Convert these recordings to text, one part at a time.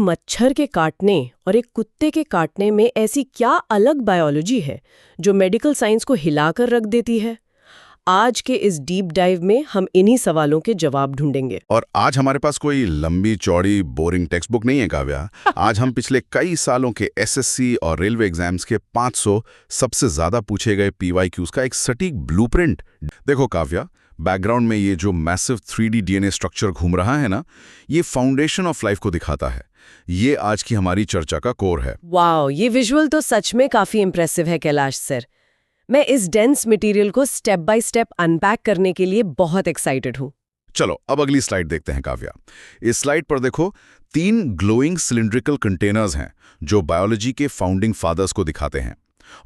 मच्छर के काटने और एक कुत्ते के काटने में ऐसी क्या अलग बायोलॉजी है जो मेडिकल साइंस को हिलाकर रख देती है? आज के इस डीप डाइव में हम इन्हीं सवालों के जवाब ढूंढेंगे। और आज हमारे पास कोई लंबी चौड़ी बोरिंग टेक्स्ट बुक नहीं है काव्या। आज हम पिछले कई सालों के एसएससी और रेलवे एग्जाम्स के 500 सबसे ज्यादा पूछे गए पीवाईक्यूज का एक सटीक ब्लूप्रिंट। देखो काव्या, बैकग्राउंड में ये जो मैसिव 3D डीएनए स्ट्रक्चर घूम रहा है ना, ये फाउंडेशन ऑफ लाइफ को दिखाता है। ये आज की हमारी चर्चा का कोर है। वाओ, ये विजुअल तो सच में काफी इंप्रेसिव है कैलाश सर। मैं इस डेंस मटेरियल को स्टेप बाय स्टेप अनपैक करने के लिए बहुत एक्साइटेड हूँ। चलो अब अगली स्लाइड देखते हैं काव्या। इस स्लाइड पर देखो, 3 ग्लोइंग सिलिंड्रिकल कंटेनर्स हैं जो बायोलॉजी के फाउंडिंग फादर्स को दिखाते हैं,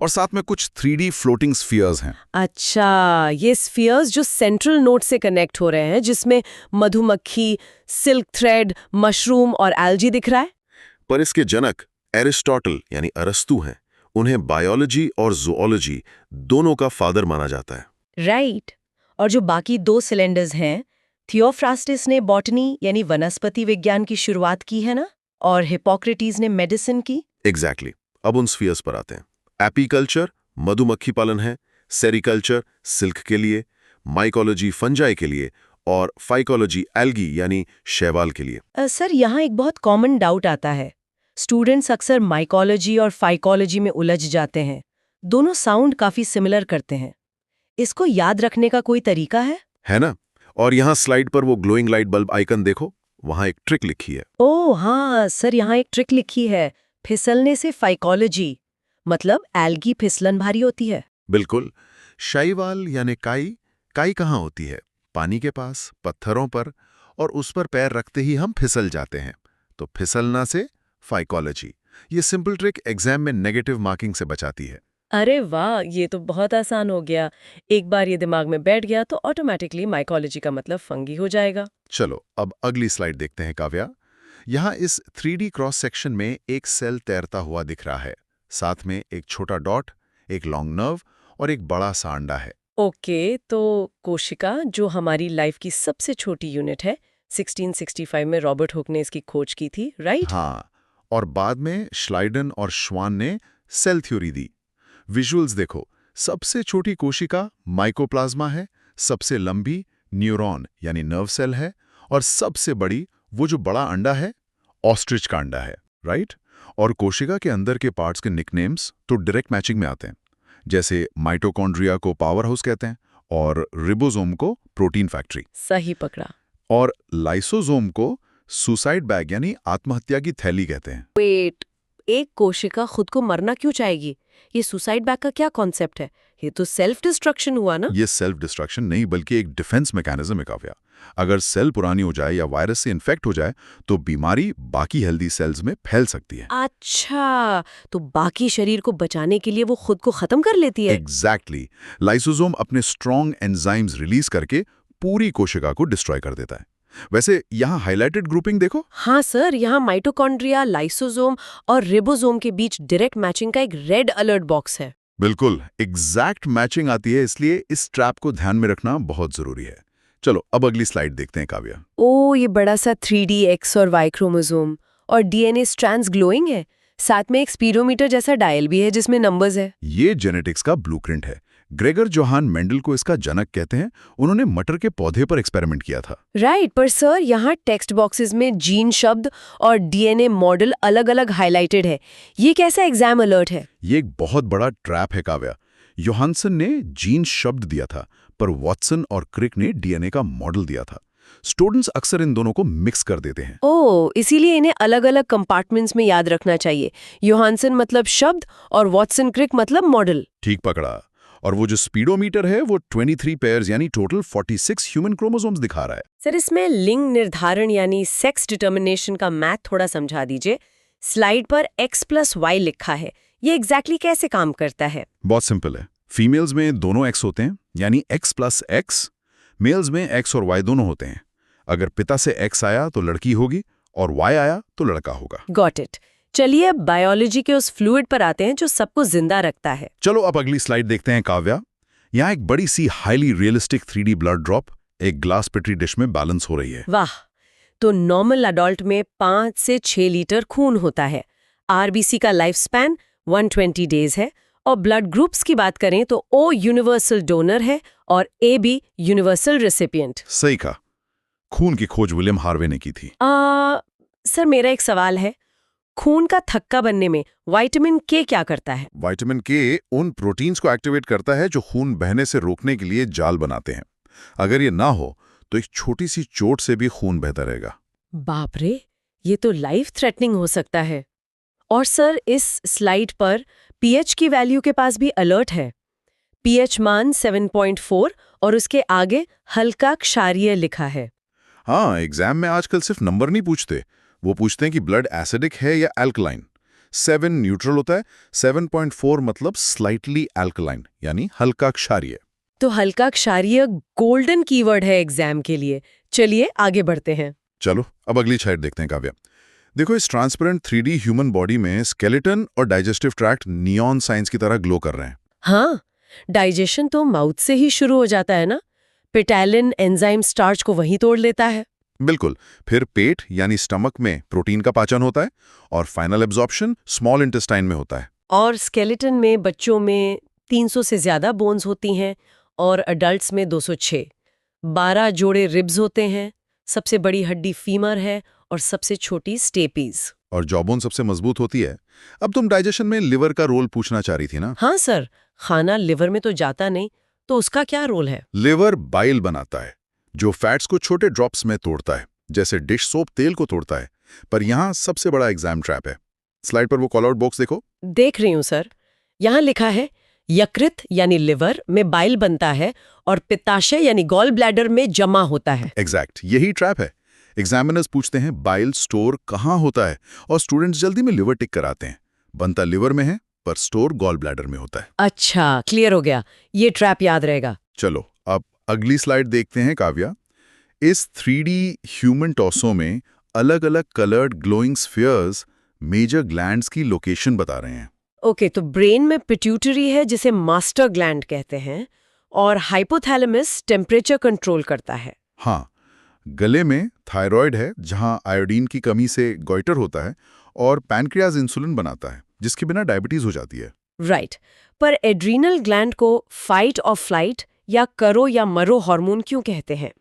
और साथ में कुछ 3D फ्लोटिंग स्फीयर्स हैं। अच्छा, ये स्फीयर्स जो सेंट्रल नोड से कनेक्ट हो रहे हैं, जिसमें मधुमक्खी, सिल्क थ्रेड, मशरूम और एल्गी दिख रहा है। पर इसके जनक एरिस्टोटल यानी अरस्तु हैं। उन्हें बायोलॉजी और ज़ूओलॉजी दोनों का फादर माना जाता है। राइट। और जो बाकी 2 सिलेंडर्स हैं, थियोफ्रास्टिस ने बॉटनी यानी वनस्पति विज्ञान की शुरुआत की है ना, और हिपोक्रेटिस ने मेडिसिन की। एग्जैक्टली। अब उन स्फीयर्स पर आते हैं। एपीकल्चर मधुमक्खी पालन है, सेरिकल्चर सिल्क के लिए, माइकोलॉजी फंजाई के लिए, और फाइकोलॉजी एल्गी यानी शैवाल के लिए। सर, यहाँ एक बहुत कॉमन डाउट आता है। स्टूडेंट्स अक्सर माइकोलॉजी और फाइकोलॉजी में उलझ जाते हैं। दोनों साउंड काफी सिमिलर करते हैं। इसको याद रखने का कोई तरीका है ना? और यहाँ स्लाइड पर वो ग्लोइंग लाइट बल्ब आइकन देखो, वहाँ एक ट्रिक लिखी है। ओह हाँ सर, यहाँ एक ट्रिक लिखी है। फिसलने से फाइकोलॉजी, मतलब एल्गी फिसलन भारी होती है। बिल्कुल। शैवाल यानी काई। काई कहाँ होती है? पानी के पास, पत्थरों पर, और उस पर पैर रखते ही हम फिसल जाते हैं। तो फिसलना से फाइकोलॉजी। ये सिंपल ट्रिक एग्जाम में नेगेटिव मार्किंग से बचाती है। अरे वाह, ये तो बहुत आसान हो गया। एक बार ये दिमाग में बैठ गया तो ऑटोमेटिकली माइकोलॉजी का मतलब फंगी हो जाएगा। चलो अब अगली स्लाइड देखते हैं काव्या। यहाँ इस 3D क्रॉस सेक्शन में एक सेल तैरता हुआ दिख रहा है। साथ में एक छोटा डॉट, एक लॉन्ग नर्व और एक बड़ा सा अंडा है। ओके, तो कोशिका जो हमारी लाइफ की सबसे छोटी यूनिट है, 1665 में रॉबर्ट हुक ने इसकी खोज की थी, राइट? हाँ, और बाद में श्लाइडन और श्वान ने सेल थ्योरी दी। विजुअल्स देखो, सबसे छोटी कोशिका माइकोप्लाज्मा है, सबसे लंबी न्यूरॉन यानी नर्व सेल है, और सबसे बड़ी वो जो बड़ा अंडा है, ऑस्ट्रिच का अंडा है, राइट? और कोशिका के अंदर के पार्ट्स के निकनेम्स तो डायरेक्ट मैचिंग में आते हैं। जैसे माइटोकॉन्ड्रिया को पावर हाउस कहते हैं, और रिबोसोम को प्रोटीन फैक्ट्री। सही पकड़ा। और लाइसोसोम को सुसाइड बैग यानी आत्महत्या की थैली कहते हैं। वेट, एक कोशिका खुद को मरना क्यों चाहेगी? ये सुसाइड बैग का क्या कॉन्सेप्ट है? ये तो सेल्फ डिस्ट्रक्शन हुआ ना? ये सेल्फ डिस्ट्रक्शन नहीं, बल्कि एक डिफेंस मैकेनिज्म है काव्या। अगर सेल पुरानी हो जाए या वायरस से इन्फेक्ट हो जाए तो बीमारी बाकी हेल्दी सेल्स में फैल सकती है। अच्छा, तो बाकी शरीर को बचाने के लिए वो खुद को खत्म कर लेती है। एग्जैक्टली। लाइसोसोम अपने स्ट्रॉन्ग एंजाइम्स रिलीज करके पूरी कोशिका को डिस्ट्रॉय कर देता है। वैसे यहाँ हाइलाइटेड ग्रुपिंग देखो। हाँ सर, यहाँ माइटोकॉन्ड्रिया, लाइसोसोम और रिबोसोम के बीच डायरेक्ट मैचिंग का एक रेड अलर्ट बॉक्स है। बिल्कुल एग्जैक्ट मैचिंग आती है, इसलिए इस ट्रैप को ध्यान में रखना बहुत जरूरी है। चलो अब अगली स्लाइड देखते हैं काव्या। ओ, ये बड़ा सा 3D X और Y क्रोमोसोम और डीएनए स्ट्रैंड्स ग्लोइंग है। साथ में एक स्पीडोमीटर जैसा डायल भी है जिसमें नंबर्स है। ये जेनेटिक्स का ब्लूप्रिंट है। ग्रेगर जोहान मेंडल को इसका जनक कहते हैं। उन्होंने मटर के पौधे पर एक्सपेरिमेंट किया था। राइट, पर सर यहाँ टेक्स्ट बॉक्सेस में जीन शब्द और डीएनए मॉडल अलग अलग हाईलाइटेड है। ये कैसा एग्जाम अलर्ट है? ये एक बहुत बड़ा ट्रैप है काव्या। योहानसन ने जीन शब्द दिया था, पर वॉटसन और क्रिक ने डीएनए का मॉडल दिया था। स्टूडेंट्स अक्सर इन दोनों को मिक्स कर देते हैं। ओह, इसीलिए इन्हें अलग अलग कंपार्टमेंट्स में याद रखना चाहिए। योहानसन मतलब शब्द और वॉटसन क्रिक मतलब मॉडल। ठीक पकड़ा। और वो जो स्पीडोमीटर है वो 23 पेयर्स यानी टोटल 46 ह्यूमन क्रोमोसोम्स दिखा रहा है। सर, इसमें लिंग निर्धारण यानी सेक्स डिटर्मिनेशन का मैथ थोड़ा समझा दीजिए। स्लाइड पर X+Y लिखा है, ये एग्जैक्टली कैसे काम करता है? बहुत सिंपल है। फीमेल्स में दोनों X होते हैं यानी X+X। मेल्स में X और Y दोनों होते हैं। अगर पिता से X आया तो लड़की होगी और Y आया तो लड़का होगा। Got it. चलिए अब बायोलॉजी के उस फ्लूइड पर आते हैं जो सबको जिंदा रखता है। चलो अब अगली स्लाइड देखते हैं काव्या। यहाँ एक बड़ी सी highly realistic 3D blood drop एक ग्लास पेट्री डिश में बैलेंस हो रही है। वाह, तो नॉर्मल अडल्ट में 5 से 6 लीटर खून होता है। आरबीसी का लाइफ स्पैन 120 डेज है। और ब्लड ग्रुप्स की बात करें तो ओ यूनिवर्सल डोनर है और ए बी यूनिवर्सल रेसिपिएंट। सही कहा। खून की खोज विलियम हार्वे ने की थी। सर मेरा एक सवाल है, खून का थक्का बनने में विटामिन के क्या करता है? विटामिन के उन प्रोटीन्स को एक्टिवेट करता है जो खून बहने से रोकने के लिए जाल बनाते हैं। अगर ये ना हो तो एक छोटी सी चोट से भी खून बहता रहेगा। बाप रे, ये तो लाइफ थ्रेटनिंग हो सकता है। और सर इस स्लाइड पर पीएच की वैल्यू के पास भी अलर्ट है। पीएच मान 7.4 और उसके आगे हल्का क्षारीय लिखा है। हाँ, एग्जाम में आजकल सिर्फ नंबर नहीं पूछते, वो पूछते हैं कि ब्लड एसिडिक है या एल्कलाइन। 7 न्यूट्रल होता है, 7.4 मतलब स्लाइटली एल्कलाइन यानी हल्का क्षारीय। तो हल्का क्षारीय गोल्डन कीवर्ड है एग्जाम के लिए। चलिए आगे बढ़ते हैं। चलो अब अगली स्लाइड देखते हैं काव्या। देखो, इस ट्रांसपेरेंट 3D ह्यूमन बॉडी में स्केलेटन और डाइजेस्टिव ट्रैक्ट नियॉन साइंस की तरह ग्लो कर रहे हैं। हाँ, डाइजेशन तो माउथ से ही शुरू हो जाता है ना। पेटालिन एंजाइम स्टार्च को वहीं तोड़ लेता है। बिल्कुल। फिर पेट यानी स्टमक में प्रोटीन का पाचन होता है और फाइनल एब्जॉर्प्शन स्मॉल इंटेस्टाइन में होता है। और स्केलेटन में बच्चों में 300 से ज्यादा बोन्स होती हैं और अडल्ट्स में 206। 12 जोड़े रिब्स होते हैं। सबसे बड़ी हड्डी फीमर है और सबसे छोटी स्टेपीज। और जॉबोन सबसे मजबूत होती है। अब तुम डाइजेशन में लिवर का रोल पूछना चाह रही थी ना? हाँ सर, खाना लिवर में तो जाता नहीं, तो उसका क्या रोल है? लिवर बाइल बनाता है जो फैट्स को छोटे ड्रॉप्स में तोड़ता है, जैसे डिश सोप तेल को तोड़ता है। पर यहाँ सबसे बड़ा एग्जाम ट्रैप है। स्लाइड पर वो कॉल आउट बॉक्स देखो। देख रही हूँ सर। यहाँ लिखा है यकृत यानी लिवर में बाइल बनता है और पित्ताशय यानी गॉल ब्लैडर में जमा होता है। एग्जैक्ट, यही ट्रैप है। एग्जामिनर्स पूछते हैं बाइल स्टोर कहाँ होता है और स्टूडेंट्स जल्दी में लिवर टिक कराते हैं। बनता लिवर में है पर स्टोर गॉल ब्लैडर में होता है। अच्छा, क्लियर हो गया। ये ट्रैप याद रहेगा। चलो अब अगली स्लाइड देखते हैं काव्या। इस 3D ह्यूमन टॉसो में अलग अलग coloured glowing spheres major glands की लोकेशन बता रहे हैं। ओके, तो ब्रेन में पिट्यूटरी है जिसे मास्टर ग्लैंड कहते हैं और हाइपोथैलेमस टेम्परेचर कंट्रोल करता है। हाँ, गले में थायराइड है जहां आयोडीन की कमी से गॉइटर होता है और पैनक्रियाज इंसुलिन बनाता है जिसके बिना डायबिटीज हो जाती है। राइट। पर एड्रीनल ग्लैंड को फाइट और फ्लाइट या करो या मरो हार्मोन क्यों कहते हैं?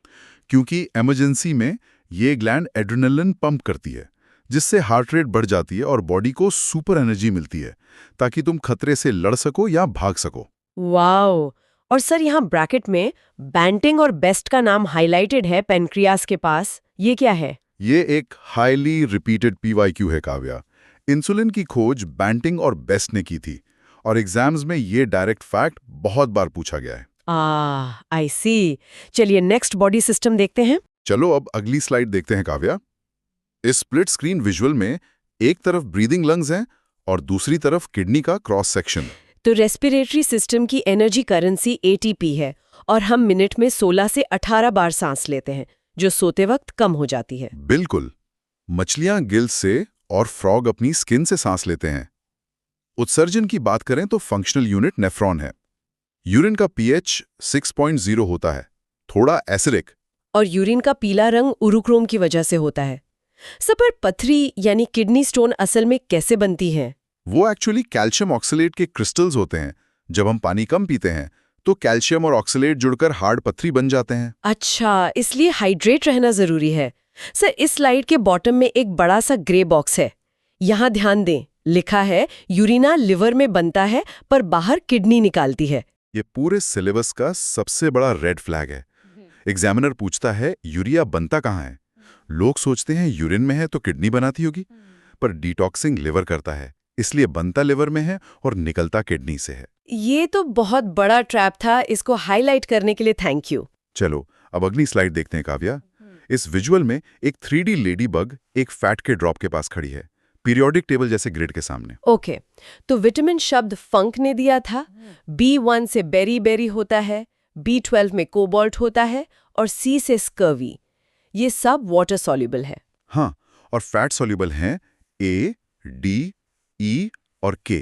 क्योंकि इमरजेंसी में ये ग्लैंड एड्रेनलिन पंप करती है जिससे हार्ट रेट बढ़ जाती है और बॉडी को सुपर एनर्जी मिलती है ताकि तुम खतरे से लड़ सको या भाग सको। वाओ। और सर यहाँ ब्रैकेट में बैंटिंग और बेस्ट का नाम हाईलाइटेड है पेनक्रियास के पास। ये क्या है? ये एक हाईली रिपीटेड PYQ है काव्या। इंसुलिन की खोज बैंटिंग और बेस्ट ने की थी और एग्जाम्स में ये डायरेक्ट फैक्ट बहुत बार पूछा गया है। आई सी। चलिए नेक्स्ट बॉडी सिस्टम देखते हैं। चलो अब अगली स्लाइड देखते हैं काव्या। इस स्प्लिट स्क्रीन विजुअल में एक तरफ ब्रीदिंग लंग्स हैं और दूसरी तरफ किडनी का क्रॉस सेक्शन। तो रेस्पिरेटरी सिस्टम की एनर्जी करेंसी ATP है और हम मिनट में 16 से 18 बार सांस लेते हैं, जो सोते वक्त कम हो जाती है। बिल्कुल। मछलियां गिल्स से और फ्रॉग अपनी स्किन से सांस लेते हैं। उत्सर्जन की बात करें तो फंक्शनल यूनिट नेफ्रॉन है। यूरिन का pH 6.0 होता है, थोड़ा एसिडिक। और यूरिन का पीला रंग उरुक्रोम की वजह से होता है। सब पर पथरी यानी किडनी स्टोन असल में कैसे बनती है? वो एक्चुअली कैल्शियम ऑक्सलेट के क्रिस्टल्स होते हैं। जब हम पानी कम पीते हैं तो कैल्शियम और ऑक्सलेट जुड़कर हार्ड पथरी बन जाते हैं। अच्छा, इसलिए हाइड्रेट रहना जरूरी है। सर इस स्लाइड के बॉटम में एक बड़ा सा ग्रे बॉक्स है। यहाँ ध्यान दें, लिखा है यूरिना लिवर में बनता है पर बाहर किडनी निकालती है। ये पूरे सिलेबस का सबसे बड़ा रेड फ्लैग है। एग्जामिनर पूछता है यूरिया बनता कहाँ है। लोग सोचते हैं यूरिन में है तो किडनी बनाती होगी, पर डिटॉक्सिंग लिवर करता है, इसलिए बनता लिवर में है और निकलता किडनी से है। ये तो बहुत बड़ा ट्रैप था, इसको हाईलाइट करने के लिए थैंक यू। चलो अब अगली स्लाइड देखते हैं काव्या। इस विजुअल में एक 3D लेडी बग एक फैट के ड्रॉप के पास खड़ी है, पीरियोडिक टेबल जैसे ग्रिड के सामने। ओके, तो विटामिन शब्द फंक ने दिया था। B1 से बेरी बेरी होता है, B12 में कोबाल्ट होता है और C से स्कर्वी। ये सब वाटर सॉल्युबल है। हाँ, और फैट सॉल्युबल हैं A, D, E और K।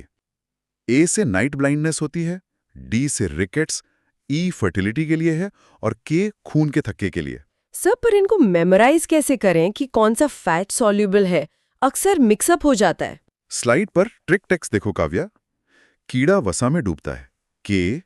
A से नाइट ब्लाइंडनेस होती है, D से रिकेट्स, E फर्टिलिटी के लिए है और K खून के थक्के के लिए। सर पर इनको मेमोराइज कैसे करें कि कौन सा फैट सॉल्युबल है? अक्सर मिक्सअप हो जाता है। स्लाइड पर ट्रिक टेक्स्ट देखो काव्या। कीड़ा वसा में डूबता है, के,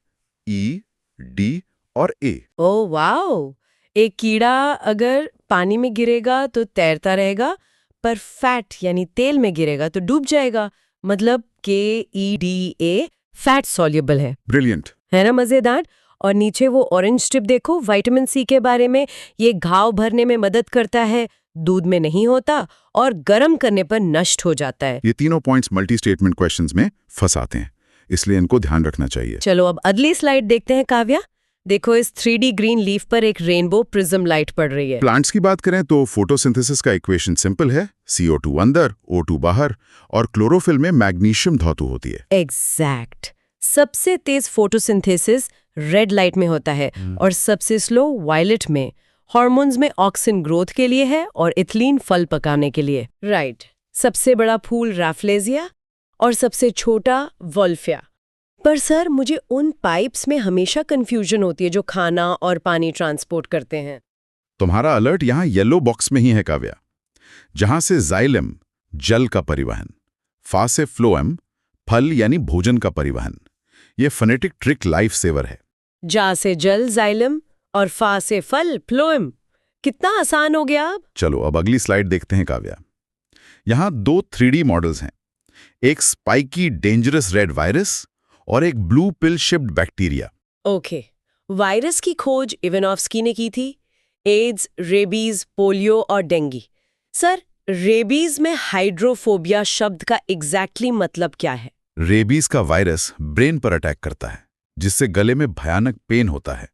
ई, डी और ए। Oh wow! एक कीड़ा अगर पानी में गिरेगा तो तैरता रहेगा, पर फैट यानी तेल में गिरेगा तो डूब जाएगा। मतलब KEDA फैट सॉल्युबल है। ब्रिलियंट। है ना मजेदार? और नीचे वो ऑरेंज स्ट्रिप देखो, विटामिन सी के बारे में। ये घाव भरने में मदद करता है, दूध में नहीं होता और गर्म करने पर नष्ट हो जाता है। ये तीनों पॉइंट्स मल्टी स्टेटमेंट क्वेश्चंस में फंसाते हैं, इसलिए इनको ध्यान रखना चाहिए। चलो अब अगली स्लाइड देखते हैं काव्या। देखो इस 3D ग्रीन लीफ पर एक रेनबो प्रिज्म लाइट पड़ रही है। प्लांट्स की बात करें तो फोटोसिंथेसिस का इक्वेशन सिंपल है, CO2 अंदर, O2 बाहर, और क्लोरोफिल में मैग्नीशियम धातु होती है। एग्जैक्ट। सबसे तेज फोटोसिंथेसिस रेड लाइट में होता है और सबसे स्लो वायलेट में। हार्मोन्स में ऑक्सिन ग्रोथ के लिए है और इथिलीन फल पकाने के लिए। राइट। सबसे बड़ा फूल राफ्लेजिया और सबसे छोटा वोल्फिया। पर सर मुझे उन पाइप्स में हमेशा कंफ्यूजन होती है जो खाना और पानी ट्रांसपोर्ट करते हैं। तुम्हारा अलर्ट यहाँ येलो बॉक्स में ही है काव्या। जहां से जाइलम जल का परिवहन, फा से फ्लोएम फल यानी भोजन का परिवहन। ये फोनेटिक ट्रिक लाइफ सेवर है। जा से जल जाइलम और फा से फल फ्लोएम। कितना आसान हो गया अब। चलो अब अगली स्लाइड देखते हैं काव्या। यहाँ 2 3D मॉडल्स हैं, एक स्पाइकी डेंजरस रेड वायरस और एक blue pill shipped bacteria. Okay. Virus की खोज इवानोव्स्की ने की थी। एड्स, रेबीज, पोलियो और डेंगी। सर रेबीज में हाइड्रोफोबिया शब्द का एग्जैक्टली मतलब क्या है? रेबीज का वायरस ब्रेन पर अटैक करता है, जिससे गले में भयानक पेन होता है।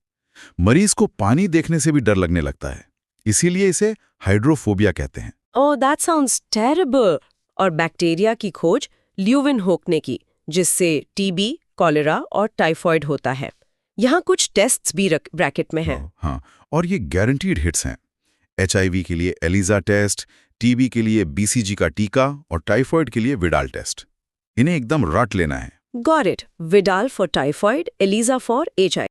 मरीज को पानी देखने से भी डर लगने लगता है, इसीलिए इसे हाइड्रोफोबिया कहते हैं। Oh that sounds terrible. और बैक्टीरिया की खोज ल्यूविन होक ने की, जिससे टीबी, कॉलेरा और टाइफॉइड होता है। यहाँ कुछ टेस्ट्स भी ब्रैकेट में हैं। हाँ, और ये गारंटीड हिट्स हैं। HIV के लिए एलिजा टेस्ट, टीबी के लिए BCG का टीका और टाइफॉइड के लिए विडाल टेस्ट। इन्हें एकदम रट लेना है। Got it. Widal for typhoid, ELISA for HIV।